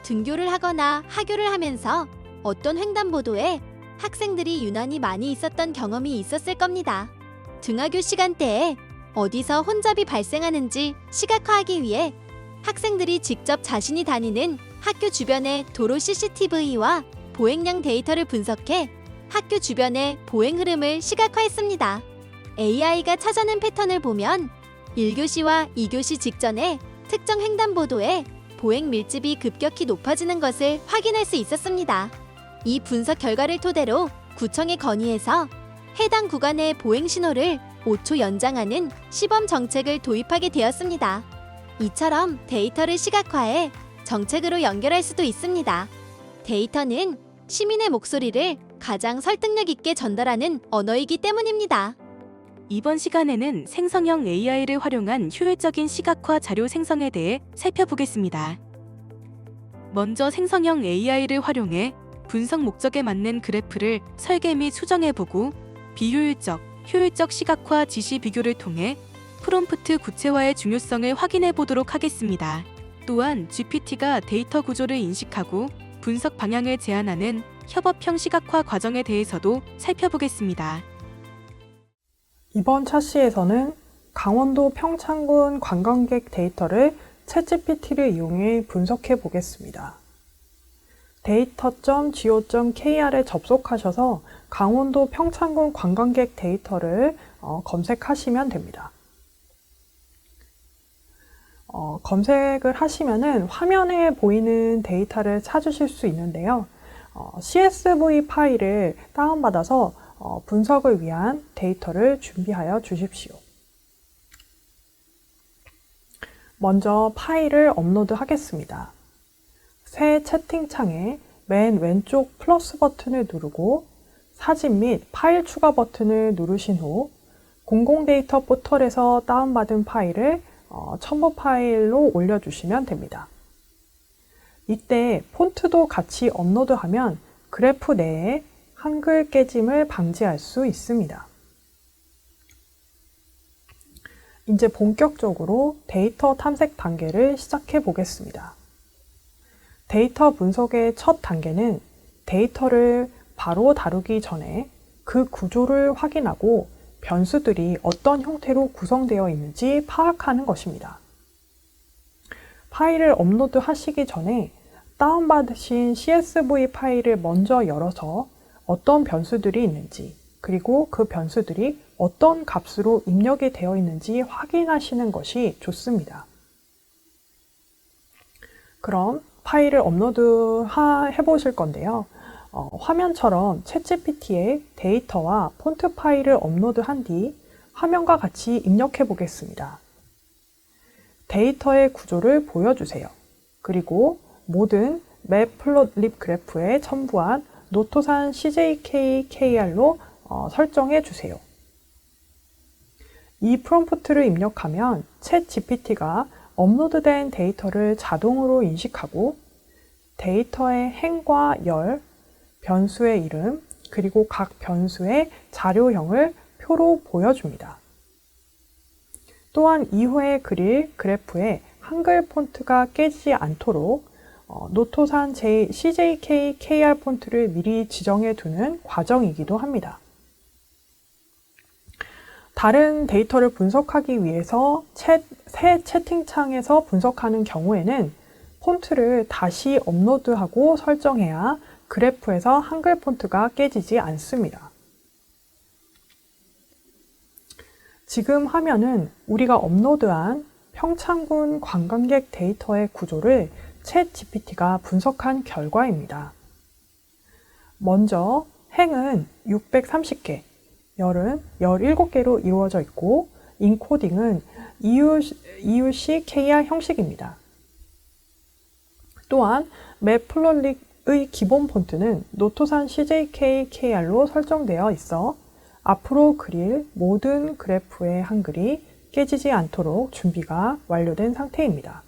등교를 하거나 하교를 하면서 어떤 횡단보도에 학생들이 유난히 많이 있었던 경험이 있었을 겁니다. 등하교 시간대에 어디서 혼잡이 발생하는지 시각화하기 위해 학생들이 직접 자신이 다니는 학교 주변의 도로 CCTV와 보행량 데이터를 분석해 학교 주변의 보행 흐름을 시각화했습니다. AI가 찾아낸 패턴을 보면 1교시와 2교시 직전에 특정 횡단보도에 보행 밀집이 급격히 높아지는 것을 확인할 수 있었습니다. 이 분석 결과를 토대로 구청에 건의해서 해당 구간의 보행 신호를 5초 연장하는 시범 정책을 도입하게 되었습니다. 이처럼 데이터를 시각화해 정책으로 연결할 수도 있습니다. 데이터는 시민의 목소리를 가장 설득력 있게 전달하는 언어이기 때문입니다. 이번 시간에는 생성형 AI를 활용한 효율적인 시각화 자료 생성에 대해 살펴보겠습니다. 먼저 생성형 AI를 활용해 분석 목적에 맞는 그래프를 설계 및 수정해보고 비효율적, 효율적 시각화 지시 비교를 통해 프롬프트 구체화의 중요성을 확인해 보도록 하겠습니다. 또한 GPT가 데이터 구조를 인식하고 분석 방향을 제안하는 협업형 시각화 과정에 대해서도 살펴보겠습니다. 이번 차시에서는 강원도 평창군 관광객 데이터를 챗GPT를 이용해 분석해 보겠습니다. data.go.kr에 접속하셔서 강원도 평창군 관광객 데이터를 검색하시면 됩니다. 검색을 하시면은 화면에 보이는 데이터를 찾으실 수 있는데요. CSV 파일을 다운받아서 분석을 위한 데이터를 준비하여 주십시오. 먼저 파일을 업로드 하겠습니다. 새 채팅창에 맨 왼쪽 플러스 버튼을 누르고 사진 및 파일 추가 버튼을 누르신 후 공공 데이터 포털에서 다운받은 파일을 첨부 파일로 올려주시면 됩니다. 이때 폰트도 같이 업로드하면 그래프 내에 한글 깨짐을 방지할 수 있습니다. 이제 본격적으로 데이터 탐색 단계를 시작해 보겠습니다. 데이터 분석의 첫 단계는 데이터를 바로 다루기 전에 그 구조를 확인하고 변수들이 어떤 형태로 구성되어 있는지 파악하는 것입니다. 파일을 업로드 하시기 전에 다운받으신 CSV 파일을 먼저 열어서 어떤 변수들이 있는지, 그리고 그 변수들이 어떤 값으로 입력이 되어 있는지 확인하시는 것이 좋습니다. 그럼 파일을 업로드 해보실 건데요. 화면처럼 챗GPT에 데이터와 폰트 파일을 업로드한 뒤 화면과 같이 입력해 보겠습니다. 데이터의 구조를 보여주세요. 그리고 모든 맵플롯립 그래프에 첨부한 노토산 CJK-KR로 설정해 주세요. 이 프롬프트를 입력하면 챗GPT가 업로드된 데이터를 자동으로 인식하고 데이터의 행과 열, 변수의 이름, 그리고 각 변수의 자료형을 표로 보여줍니다. 또한 이후에 그릴 그래프에 한글 폰트가 깨지지 않도록 노토산 CJK-KR 폰트를 미리 지정해 두는 과정이기도 합니다. 다른 데이터를 분석하기 위해서 새 채팅창에서 분석하는 경우에는 폰트를 다시 업로드하고 설정해야 그래프에서 한글 폰트가 깨지지 않습니다. 지금 화면은 우리가 업로드한 평창군 관광객 데이터의 구조를 챗GPT가 분석한 결과입니다. 먼저 행은 630개, 열은 17개로 이루어져 있고 인코딩은 EUC KR 형식입니다. 또한 맵플롯립의 기본 폰트는 노토산 CJK-KR로 설정되어 있어 앞으로 그릴 모든 그래프의 한글이 깨지지 않도록 준비가 완료된 상태입니다.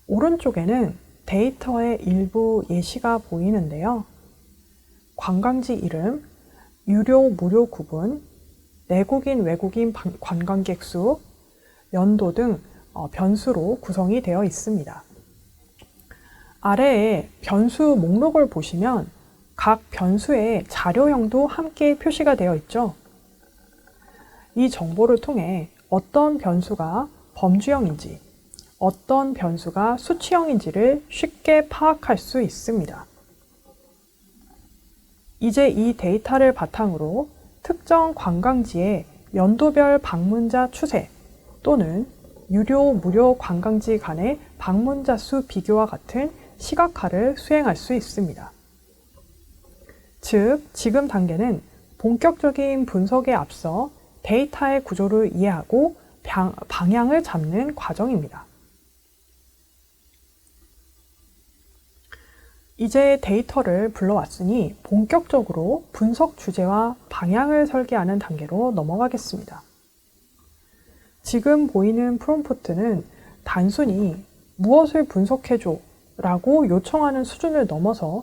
오른쪽에는 데이터의 일부 예시가 보이는데요. 관광지 이름, 유료, 무료 구분, 내국인, 외국인 관광객 수, 연도 등 변수로 구성이 되어 있습니다. 아래에 변수 목록을 보시면 각 변수의 자료형도 함께 표시가 되어 있죠. 이 정보를 통해 어떤 변수가 범주형인지, 어떤 변수가 수치형인지를 쉽게 파악할 수 있습니다. 이제 이 데이터를 바탕으로 특정 관광지의 연도별 방문자 추세 또는 유료, 무료 관광지 간의 방문자 수 비교와 같은 시각화를 수행할 수 있습니다. 즉, 지금 단계는 본격적인 분석에 앞서 데이터의 구조를 이해하고 방향을 잡는 과정입니다. 이제 데이터를 불러왔으니 본격적으로 분석 주제와 방향을 설계하는 단계로 넘어가겠습니다. 지금 보이는 프롬프트는 단순히 무엇을 분석해줘 라고 요청하는 수준을 넘어서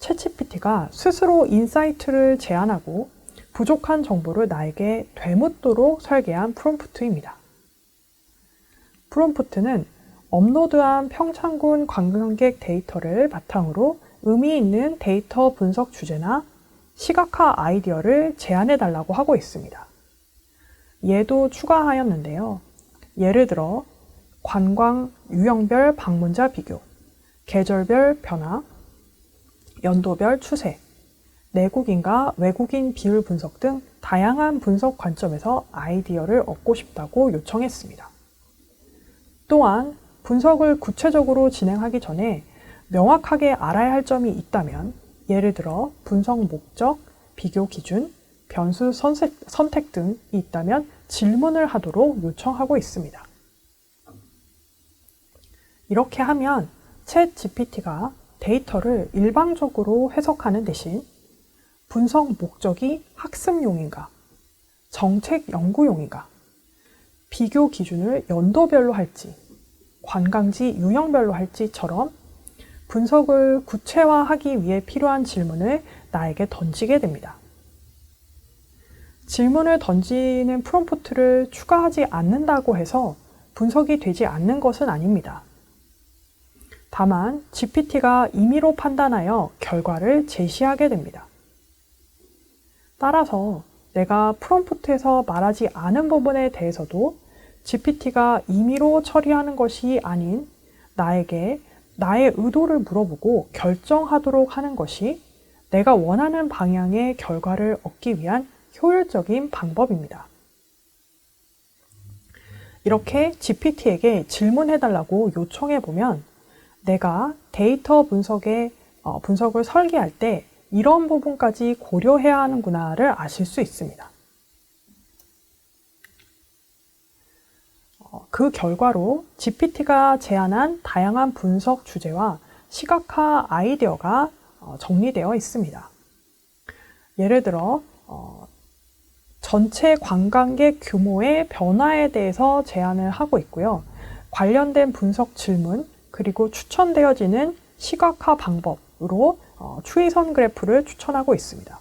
챗GPT가 스스로 인사이트를 제안하고 부족한 정보를 나에게 되묻도록 설계한 프롬프트입니다. 프롬프트는 업로드한 평창군 관광객 데이터를 바탕으로 의미 있는 데이터 분석 주제나 시각화 아이디어를 제안해달라고 하고 있습니다. 얘도 추가하였는데요. 예를 들어 관광 유형별 방문자 비교, 계절별 변화, 연도별 추세, 내국인과 외국인 비율 분석 등 다양한 분석 관점에서 아이디어를 얻고 싶다고 요청했습니다. 또한 분석을 구체적으로 진행하기 전에 명확하게 알아야 할 점이 있다면, 예를 들어 분석 목적, 비교 기준, 변수 선택 등이 있다면 질문을 하도록 요청하고 있습니다. 이렇게 하면 챗 GPT가 데이터를 일방적으로 해석하는 대신 분석 목적이 학습용인가, 정책 연구용인가, 비교 기준을 연도별로 할지, 관광지 유형별로 할지처럼 분석을 구체화하기 위해 필요한 질문을 나에게 던지게 됩니다. 질문을 던지는 프롬프트를 추가하지 않는다고 해서 분석이 되지 않는 것은 아닙니다. 다만 GPT가 임의로 판단하여 결과를 제시하게 됩니다. 따라서 내가 프롬프트에서 말하지 않은 부분에 대해서도 GPT가 임의로 처리하는 것이 아닌 나에게 나의 의도를 물어보고 결정하도록 하는 것이 내가 원하는 방향의 결과를 얻기 위한 효율적인 방법입니다. 이렇게 GPT에게 질문해달라고 요청해보면 내가 데이터 분석을 설계할 때 이런 부분까지 고려해야 하는구나를 아실 수 있습니다. 그 결과로 GPT가 제안한 다양한 분석 주제와 시각화 아이디어가 정리되어 있습니다. 예를 들어 전체 관광객 규모의 변화에 대해서 제안을 하고 있고요. 관련된 분석 질문, 그리고 추천되어지는 시각화 방법으로 추이선 그래프를 추천하고 있습니다.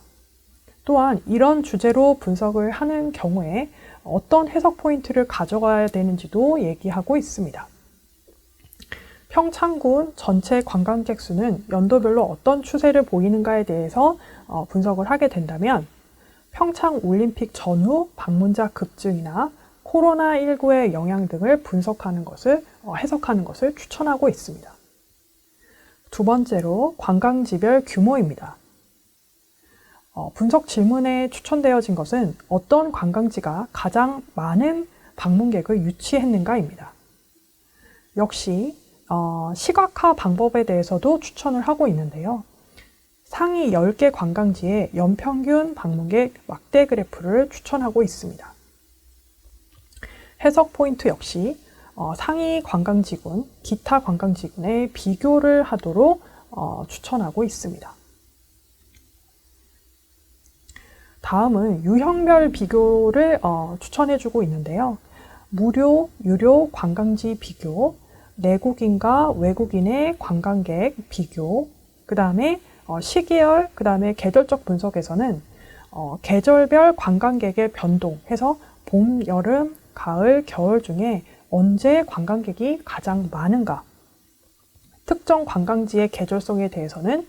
또한 이런 주제로 분석을 하는 경우에 어떤 해석 포인트를 가져가야 되는지도 얘기하고 있습니다. 평창군 전체 관광객 수는 연도별로 어떤 추세를 보이는가에 대해서 분석을 하게 된다면 평창 올림픽 전후 방문자 급증이나 코로나19의 영향 등을 해석하는 것을 추천하고 있습니다. 두 번째로 관광지별 규모입니다. 분석 질문에 추천되어진 것은 어떤 관광지가 가장 많은 방문객을 유치했는가입니다. 역시 시각화 방법에 대해서도 추천을 하고 있는데요. 상위 10개 관광지의 연평균 방문객 막대 그래프를 추천하고 있습니다. 해석 포인트 역시 상위 관광지군, 기타 관광지군의 비교를 하도록 추천하고 있습니다. 다음은 유형별 비교를 추천해주고 있는데요. 무료, 유료 관광지 비교, 내국인과 외국인의 관광객 비교, 그 다음에 시계열, 그 다음에 계절적 분석에서는 계절별 관광객의 변동해서 봄, 여름, 가을, 겨울 중에 언제 관광객이 가장 많은가 특정 관광지의 계절성에 대해서는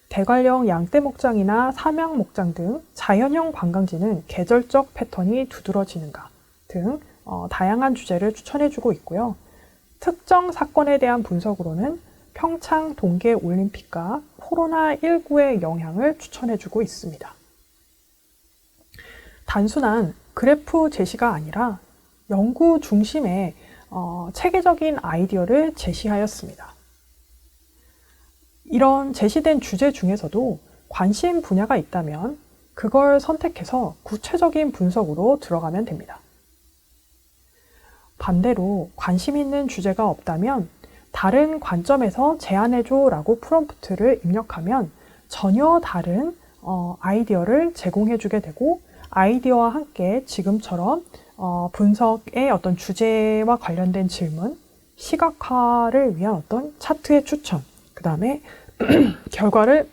대관령 양떼목장이나 삼양목장 등 자연형 관광지는 계절적 패턴이 두드러지는가 등 다양한 주제를 추천해주고 있고요. 특정 사건에 대한 분석으로는 평창 동계올림픽과 코로나19의 영향을 추천해주고 있습니다. 단순한 그래프 제시가 아니라 연구 중심의 체계적인 아이디어를 제시하였습니다. 이런 제시된 주제 중에서도 관심 분야가 있다면 그걸 선택해서 구체적인 분석으로 들어가면 됩니다. 반대로 관심 있는 주제가 없다면 다른 관점에서 제안해줘 라고 프롬프트를 입력하면 전혀 다른 아이디어를 제공해주게 되고 아이디어와 함께 지금처럼 분석의 어떤 주제와 관련된 질문, 시각화를 위한 어떤 차트의 추천, 그 다음에 결과를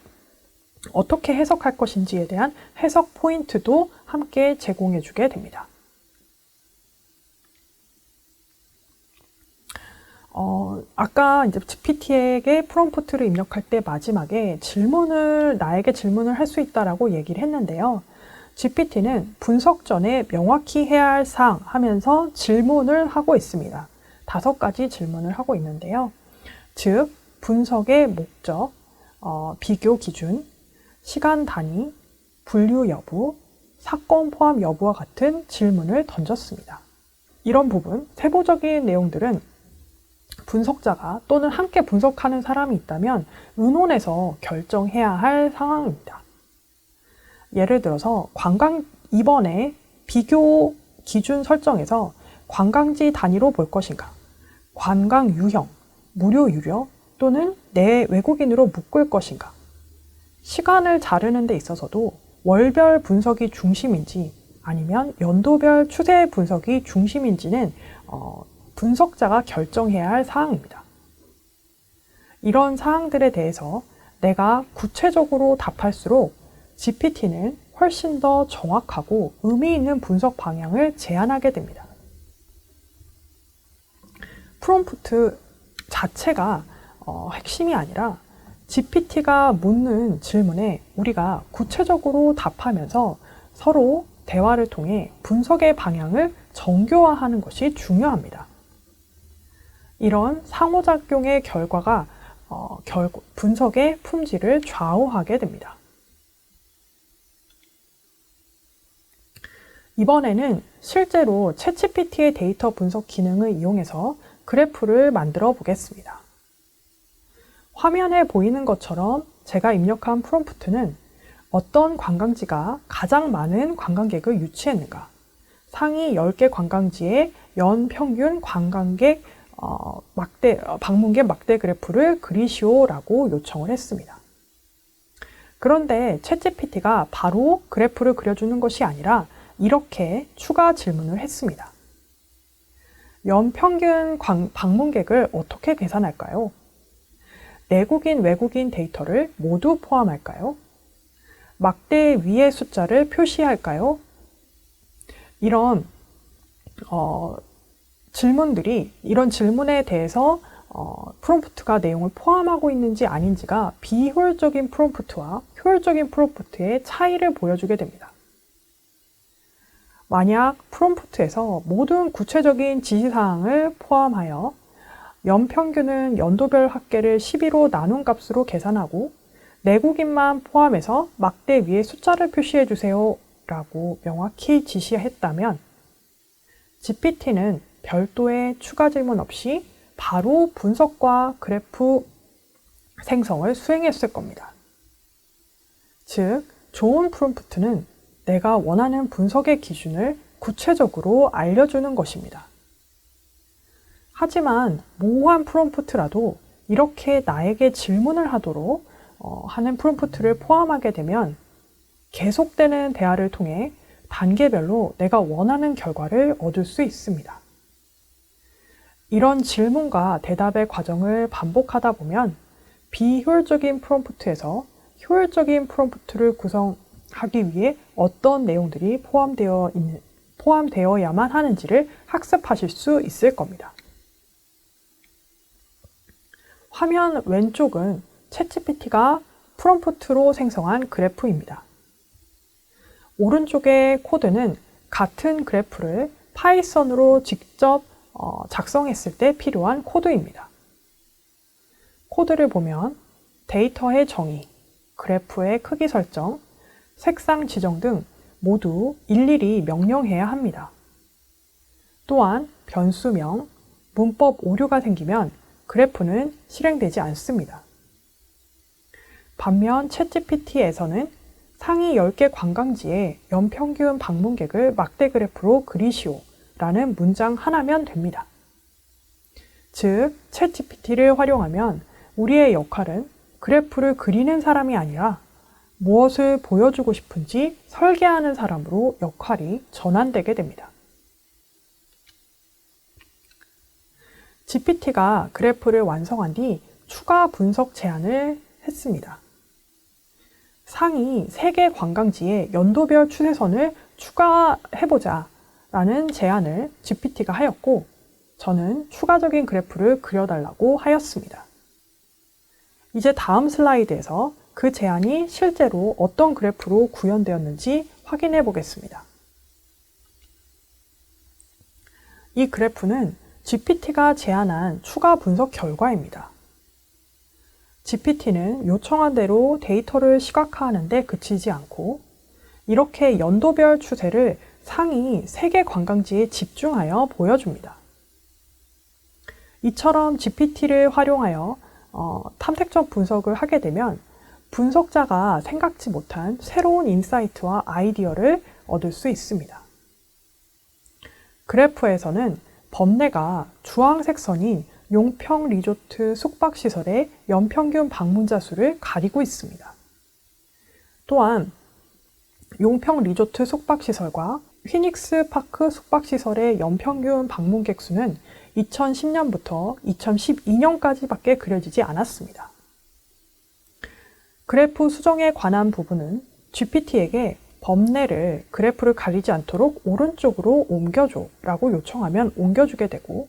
어떻게 해석할 것인지에 대한 해석 포인트도 함께 제공해주게 됩니다. 아까 이제 GPT에게 프롬프트를 입력할 때 마지막에 나에게 질문을 할 수 있다라고 얘기를 했는데요. GPT는 분석 전에 명확히 해야 할 사항 하면서 질문을 하고 있습니다. 5가지 질문을 하고 있는데요. 즉, 분석의 목적, 비교 기준, 시간 단위, 분류 여부, 사건 포함 여부와 같은 질문을 던졌습니다. 이런 부분, 세부적인 내용들은 분석자가 또는 함께 분석하는 사람이 있다면 의논해서 결정해야 할 상황입니다. 예를 들어서 이번에 비교 기준 설정에서 관광지 단위로 볼 것인가, 관광 유형, 무료 유료 또는 내 외국인으로 묶을 것인가, 시간을 자르는 데 있어서도 월별 분석이 중심인지 아니면 연도별 추세 분석이 중심인지는 분석자가 결정해야 할 사항입니다. 이런 사항들에 대해서 내가 구체적으로 답할수록 GPT는 훨씬 더 정확하고 의미 있는 분석 방향을 제안하게 됩니다. 프롬프트 자체가 핵심이 아니라 GPT가 묻는 질문에 우리가 구체적으로 답하면서 서로 대화를 통해 분석의 방향을 정교화하는 것이 중요합니다. 이런 상호작용의 결과가 분석의 품질을 좌우하게 됩니다. 이번에는 실제로 챗GPT의 데이터 분석 기능을 이용해서 그래프를 만들어 보겠습니다. 화면에 보이는 것처럼 제가 입력한 프롬프트는 어떤 관광지가 가장 많은 관광객을 유치했는가, 상위 10개 관광지의 연평균 관광객 방문객 막대 그래프를 그리시오라고 요청을 했습니다. 그런데 챗GPT가 바로 그래프를 그려주는 것이 아니라 이렇게 추가 질문을 했습니다. 연평균 방문객을 어떻게 계산할까요? 내국인, 외국인 데이터를 모두 포함할까요? 막대 위의 숫자를 표시할까요? 이런 이런 질문에 대해서 프롬프트가 내용을 포함하고 있는지 아닌지가 비효율적인 프롬프트와 효율적인 프롬프트의 차이를 보여주게 됩니다. 만약 프롬프트에서 모든 구체적인 지시사항을 포함하여 연평균은 연도별 합계를 12로 나눈 값으로 계산하고 내국인만 포함해서 막대 위에 숫자를 표시해 주세요 라고 명확히 지시했다면 GPT는 별도의 추가 질문 없이 바로 분석과 그래프 생성을 수행했을 겁니다. 즉, 좋은 프롬프트는 내가 원하는 분석의 기준을 구체적으로 알려주는 것입니다. 하지만 모호한 프롬프트라도 이렇게 나에게 질문을 하도록 하는 프롬프트를 포함하게 되면 계속되는 대화를 통해 단계별로 내가 원하는 결과를 얻을 수 있습니다. 이런 질문과 대답의 과정을 반복하다 보면 비효율적인 프롬프트에서 효율적인 프롬프트를 구성하기 위해 어떤 내용들이 포함되어야만 하는지를 학습하실 수 있을 겁니다. 화면 왼쪽은 챗GPT가 프롬프트로 생성한 그래프입니다. 오른쪽의 코드는 같은 그래프를 파이썬으로 직접 작성했을 때 필요한 코드입니다. 코드를 보면 데이터의 정의, 그래프의 크기 설정, 색상 지정 등 모두 일일이 명령해야 합니다. 또한 변수명, 문법 오류가 생기면 그래프는 실행되지 않습니다. 반면 챗GPT에서는 상위 10개 관광지의 연평균 방문객을 막대 그래프로 그리시오 라는 문장 하나면 됩니다. 즉, 챗GPT를 활용하면 우리의 역할은 그래프를 그리는 사람이 아니라 무엇을 보여주고 싶은지 설계하는 사람으로 역할이 전환되게 됩니다. GPT가 그래프를 완성한 뒤 추가 분석 제안을 했습니다. 상위 3개 관광지에 연도별 추세선을 추가해보자 라는 제안을 GPT가 하였고, 저는 추가적인 그래프를 그려달라고 하였습니다. 이제 다음 슬라이드에서 그 제안이 실제로 어떤 그래프로 구현되었는지 확인해 보겠습니다. 이 그래프는 GPT가 제안한 추가 분석 결과입니다. GPT는 요청한 대로 데이터를 시각화하는 데 그치지 않고 이렇게 연도별 추세를 상위 3개 관광지에 집중하여 보여줍니다. 이처럼 GPT를 활용하여 탐색적 분석을 하게 되면 분석자가 생각지 못한 새로운 인사이트와 아이디어를 얻을 수 있습니다. 그래프에서는 범례가 주황색 선인 용평 리조트 숙박시설의 연평균 방문자 수를 가리고 있습니다. 또한 용평 리조트 숙박시설과 휘닉스 파크 숙박시설의 연평균 방문객 수는 2010년부터 2012년까지밖에 그려지지 않았습니다. 그래프 수정에 관한 부분은 GPT에게 범례를 그래프를 가리지 않도록 오른쪽으로 옮겨줘 라고 요청하면 옮겨주게 되고,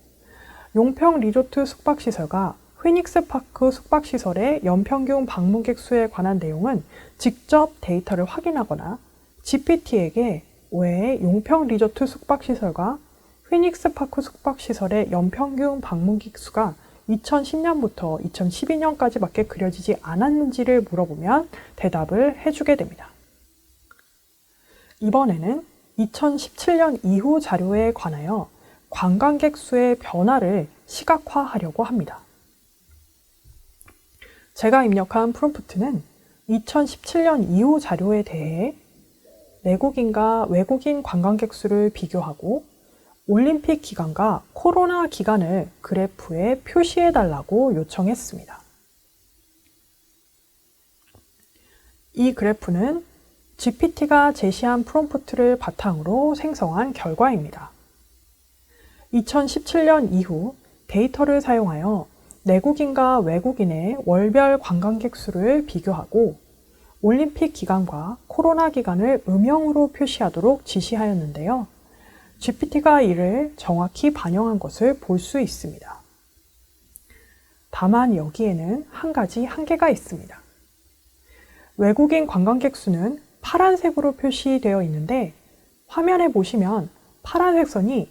용평 리조트 숙박시설과 휘닉스 파크 숙박시설의 연평균 방문객 수에 관한 내용은 직접 데이터를 확인하거나 GPT에게 왜 용평 리조트 숙박시설과 휘닉스 파크 숙박시설의 연평균 방문객 수가 2010년부터 2012년까지밖에 그려지지 않았는지를 물어보면 대답을 해주게 됩니다. 이번에는 2017년 이후 자료에 관하여 관광객 수의 변화를 시각화하려고 합니다. 제가 입력한 프롬프트는 2017년 이후 자료에 대해 내국인과 외국인 관광객 수를 비교하고 올림픽 기간과 코로나 기간을 그래프에 표시해달라고 요청했습니다. 이 그래프는 GPT가 제시한 프롬프트를 바탕으로 생성한 결과입니다. 2017년 이후 데이터를 사용하여 내국인과 외국인의 월별 관광객 수를 비교하고 올림픽 기간과 코로나 기간을 음영으로 표시하도록 지시하였는데요. GPT가 이를 정확히 반영한 것을 볼 수 있습니다. 다만 여기에는 한 가지 한계가 있습니다. 외국인 관광객 수는 파란색으로 표시되어 있는데 화면에 보시면 파란색 선이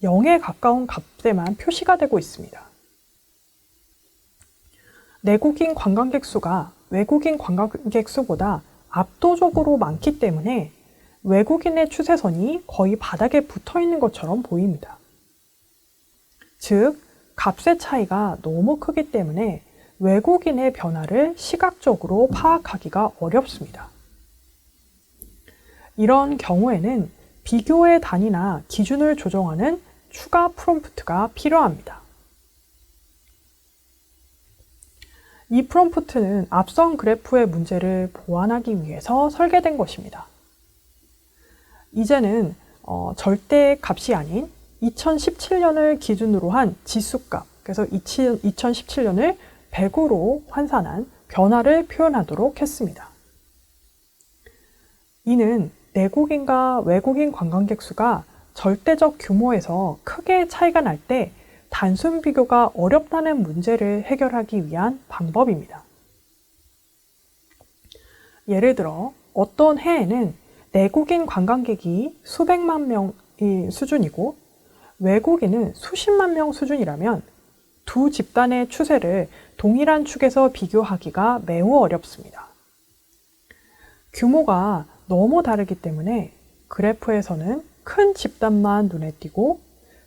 0에 가까운 값에만 표시가 되고 있습니다. 내국인 관광객 수가 외국인 관광객 수보다 압도적으로 많기 때문에 외국인의 추세선이 거의 바닥에 붙어 있는 것처럼 보입니다. 즉, 값의 차이가 너무 크기 때문에 외국인의 변화를 시각적으로 파악하기가 어렵습니다. 이런 경우에는 비교의 단위나 기준을 조정하는 추가 프롬프트가 필요합니다. 이 프롬프트는 앞선 그래프의 문제를 보완하기 위해서 설계된 것입니다. 이제는 절대 값이 아닌 2017년을 기준으로 한 지수값, 그래서 2017년을 100으로 환산한 변화를 표현하도록 했습니다. 이는 내국인과 외국인 관광객 수가 절대적 규모에서 크게 차이가 날 때 단순 비교가 어렵다는 문제를 해결하기 위한 방법입니다. 예를 들어 어떤 해에는 내국인 관광객이 수백만 명의 수준이고 외국인은 수십만 명 수준이라면 두 집단의 추세를 동일한 축에서 비교하기가 매우 어렵습니다. 규모가 너무 다르기 때문에 그래프에서는 큰 집단만 눈에 띄고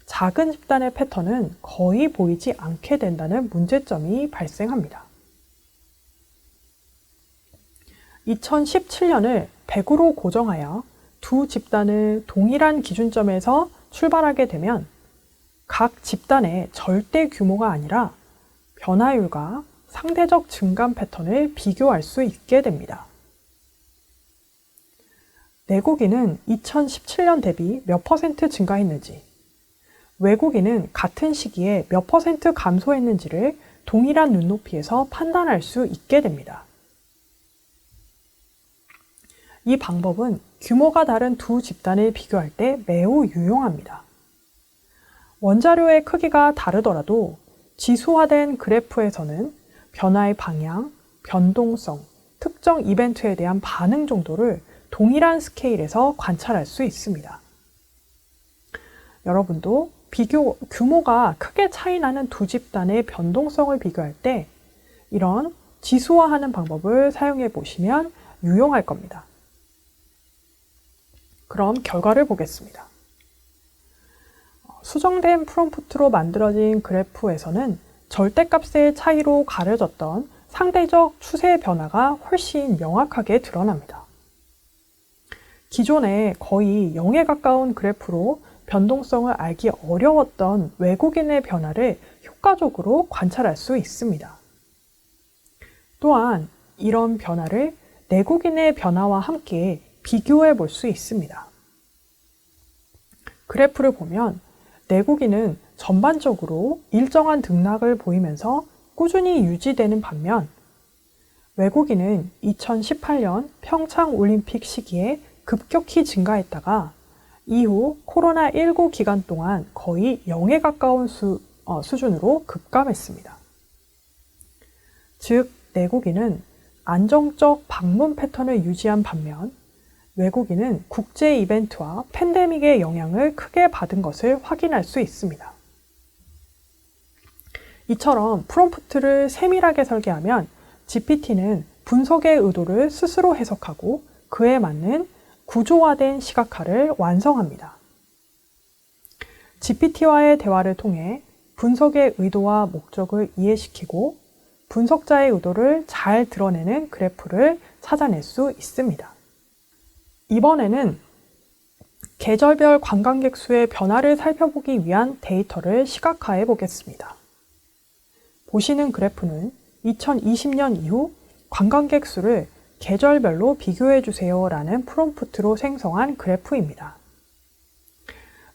작은 집단의 패턴은 거의 보이지 않게 된다는 문제점이 발생합니다. 2017년을 100으로 고정하여 두 집단을 동일한 기준점에서 출발하게 되면 각 집단의 절대 규모가 아니라 변화율과 상대적 증감 패턴을 비교할 수 있게 됩니다. 내국인은 2017년 대비 몇 퍼센트 증가했는지, 외국인은 같은 시기에 몇 퍼센트 감소했는지를 동일한 눈높이에서 판단할 수 있게 됩니다. 이 방법은 규모가 다른 두 집단을 비교할 때 매우 유용합니다. 원자료의 크기가 다르더라도 지수화된 그래프에서는 변화의 방향, 변동성, 특정 이벤트에 대한 반응 정도를 동일한 스케일에서 관찰할 수 있습니다. 여러분도 규모가 크게 차이나는 두 집단의 변동성을 비교할 때 이런 지수화하는 방법을 사용해 보시면 유용할 겁니다. 그럼 결과를 보겠습니다. 수정된 프롬프트로 만들어진 그래프에서는 절대값의 차이로 가려졌던 상대적 추세 변화가 훨씬 명확하게 드러납니다. 기존에 거의 0에 가까운 그래프로 변동성을 알기 어려웠던 외국인의 변화를 효과적으로 관찰할 수 있습니다. 또한 이런 변화를 내국인의 변화와 함께 비교해 볼 수 있습니다. 그래프를 보면 내국인은 전반적으로 일정한 등락을 보이면서 꾸준히 유지되는 반면 외국인은 2018년 평창 올림픽 시기에 급격히 증가했다가 이후 코로나19 기간 동안 거의 0에 가까운 수준으로 급감했습니다. 즉, 내국인은 안정적 방문 패턴을 유지한 반면 외국인은 국제 이벤트와 팬데믹의 영향을 크게 받은 것을 확인할 수 있습니다. 이처럼 프롬프트를 세밀하게 설계하면 GPT는 분석의 의도를 스스로 해석하고 그에 맞는 구조화된 시각화를 완성합니다. GPT와의 대화를 통해 분석의 의도와 목적을 이해시키고 분석자의 의도를 잘 드러내는 그래프를 찾아낼 수 있습니다. 이번에는 계절별 관광객 수의 변화를 살펴보기 위한 데이터를 시각화해 보겠습니다. 보시는 그래프는 2020년 이후 관광객 수를 계절별로 비교해 주세요 라는 프롬프트로 생성한 그래프입니다.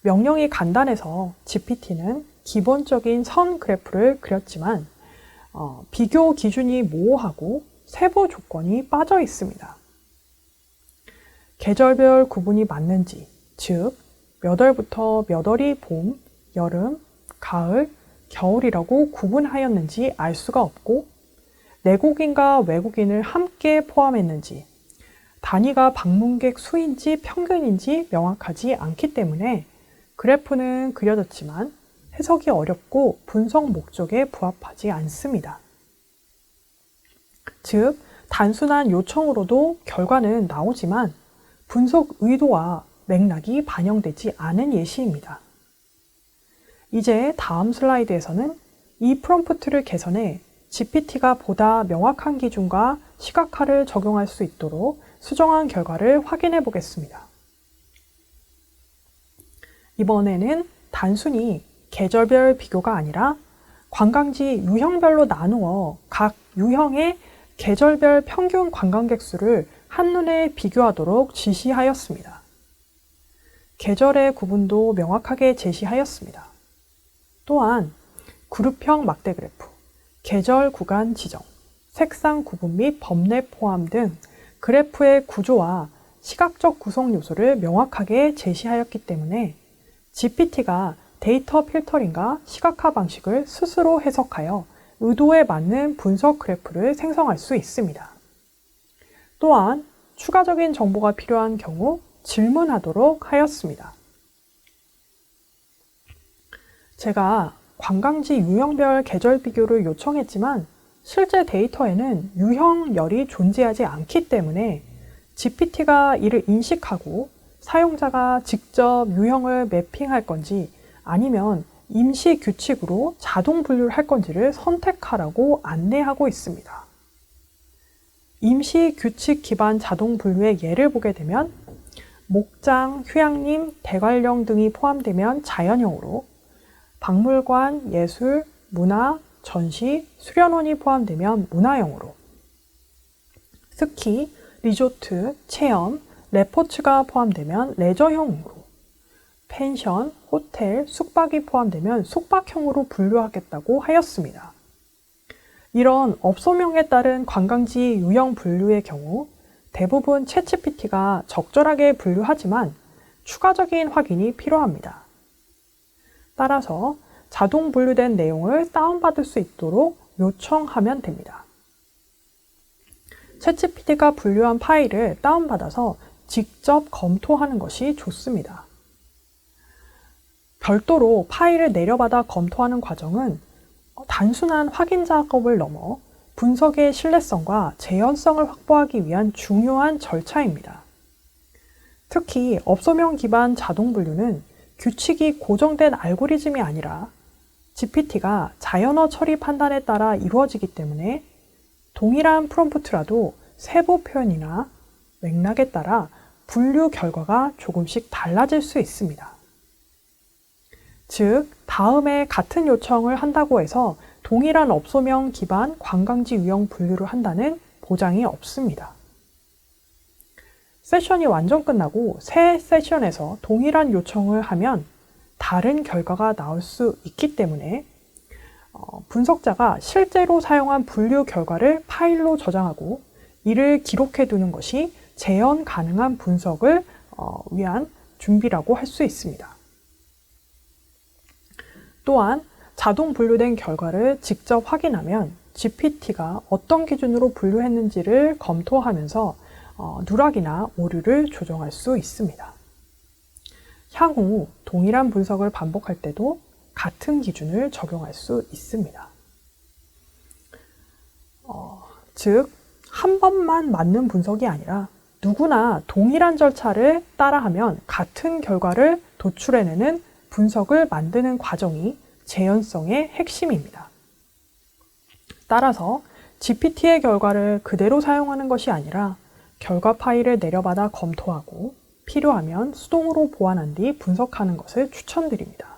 명령이 간단해서 GPT는 기본적인 선 그래프를 그렸지만 비교 기준이 모호하고 세부 조건이 빠져 있습니다. 계절별 구분이 맞는지, 즉 몇 월부터 몇 월이 봄, 여름, 가을, 겨울이라고 구분하였는지 알 수가 없고 내국인과 외국인을 함께 포함했는지 단위가 방문객 수인지 평균인지 명확하지 않기 때문에 그래프는 그려졌지만 해석이 어렵고 분석 목적에 부합하지 않습니다. 즉, 단순한 요청으로도 결과는 나오지만 분석 의도와 맥락이 반영되지 않은 예시입니다. 이제 다음 슬라이드에서는 이 프롬프트를 개선해 GPT가 보다 명확한 기준과 시각화를 적용할 수 있도록 수정한 결과를 확인해 보겠습니다. 이번에는 단순히 계절별 비교가 아니라 관광지 유형별로 나누어 각 유형의 계절별 평균 관광객 수를 한눈에 비교하도록 지시하였습니다. 계절의 구분도 명확하게 제시하였습니다. 또한 그룹형 막대 그래프, 계절 구간 지정, 색상 구분 및 범례 포함 등 그래프의 구조와 시각적 구성 요소를 명확하게 제시하였기 때문에 GPT가 데이터 필터링과 시각화 방식을 스스로 해석하여 의도에 맞는 분석 그래프를 생성할 수 있습니다. 또한 추가적인 정보가 필요한 경우 질문하도록 하였습니다. 제가 관광지 유형별 계절 비교를 요청했지만 실제 데이터에는 유형열이 존재하지 않기 때문에 GPT가 이를 인식하고 사용자가 직접 유형을 매핑할 건지 아니면 임시 규칙으로 자동 분류를 할 건지를 선택하라고 안내하고 있습니다. 임시 규칙 기반 자동 분류의 예를 보게 되면 목장, 휴양림, 대관령 등이 포함되면 자연형으로, 박물관, 예술, 문화, 전시, 수련원이 포함되면 문화형으로, 스키, 리조트, 체험, 레포츠가 포함되면 레저형으로, 펜션, 호텔, 숙박이 포함되면 숙박형으로 분류하겠다고 하였습니다. 이런 업소명에 따른 관광지 유형 분류의 경우 대부분 챗GPT가 적절하게 분류하지만 추가적인 확인이 필요합니다. 따라서 자동 분류된 내용을 다운받을 수 있도록 요청하면 됩니다. 챗GPT가 분류한 파일을 다운받아서 직접 검토하는 것이 좋습니다. 별도로 파일을 내려받아 검토하는 과정은 단순한 확인 작업을 넘어 분석의 신뢰성과 재현성을 확보하기 위한 중요한 절차입니다. 특히 업소명 기반 자동 분류는 규칙이 고정된 알고리즘이 아니라 GPT가 자연어 처리 판단에 따라 이루어지기 때문에 동일한 프롬프트라도 세부 표현이나 맥락에 따라 분류 결과가 조금씩 달라질 수 있습니다. 즉, 다음에 같은 요청을 한다고 해서 동일한 업소명 기반 관광지 유형 분류를 한다는 보장이 없습니다. 세션이 완전 끝나고 새 세션에서 동일한 요청을 하면 다른 결과가 나올 수 있기 때문에 분석자가 실제로 사용한 분류 결과를 파일로 저장하고 이를 기록해 두는 것이 재현 가능한 분석을 위한 준비라고 할 수 있습니다. 또한 자동 분류된 결과를 직접 확인하면 GPT가 어떤 기준으로 분류했는지를 검토하면서 누락이나 오류를 조정할 수 있습니다. 향후 동일한 분석을 반복할 때도 같은 기준을 적용할 수 있습니다. 즉, 한 번만 맞는 분석이 아니라 누구나 동일한 절차를 따라하면 같은 결과를 도출해내는 분석을 만드는 과정이 재현성의 핵심입니다. 따라서 GPT의 결과를 그대로 사용하는 것이 아니라 결과 파일을 내려받아 검토하고 필요하면 수동으로 보완한 뒤 분석하는 것을 추천드립니다.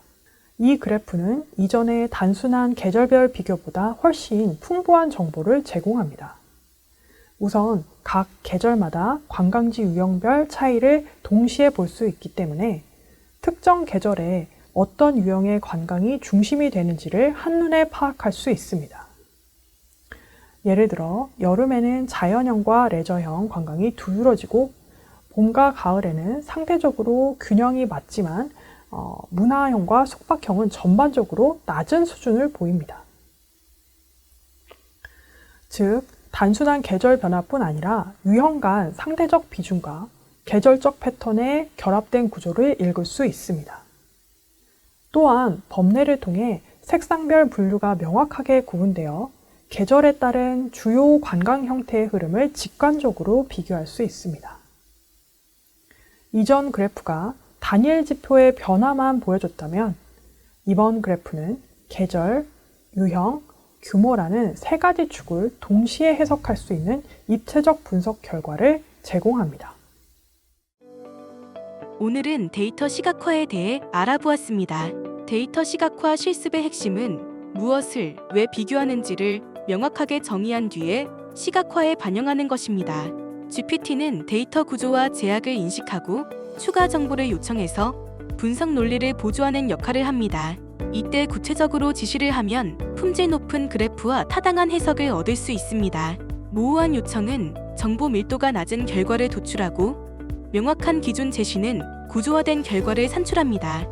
이 그래프는 이전의 단순한 계절별 비교보다 훨씬 풍부한 정보를 제공합니다. 우선 각 계절마다 관광지 유형별 차이를 동시에 볼 수 있기 때문에 특정 계절에 어떤 유형의 관광이 중심이 되는지를 한눈에 파악할 수 있습니다. 예를 들어 여름에는 자연형과 레저형 관광이 두드러지고 봄과 가을에는 상대적으로 균형이 맞지만 문화형과 숙박형은 전반적으로 낮은 수준을 보입니다. 즉, 단순한 계절 변화뿐 아니라 유형 간 상대적 비중과 계절적 패턴의 결합된 구조를 읽을 수 있습니다. 또한 범례를 통해 색상별 분류가 명확하게 구분되어 계절에 따른 주요 관광 형태의 흐름을 직관적으로 비교할 수 있습니다. 이전 그래프가 단일 지표의 변화만 보여줬다면 이번 그래프는 계절, 유형, 규모라는 세 가지 축을 동시에 해석할 수 있는 입체적 분석 결과를 제공합니다. 오늘은 데이터 시각화에 대해 알아보았습니다. 데이터 시각화 실습의 핵심은 무엇을 왜 비교하는지를 명확하게 정의한 뒤에 시각화에 반영하는 것입니다. GPT는 데이터 구조와 제약을 인식하고 추가 정보를 요청해서 분석 논리를 보조하는 역할을 합니다. 이때 구체적으로 지시를 하면 품질 높은 그래프와 타당한 해석을 얻을 수 있습니다. 모호한 요청은 정보 밀도가 낮은 결과를 도출하고 명확한 기준 제시는 구조화된 결과를 산출합니다.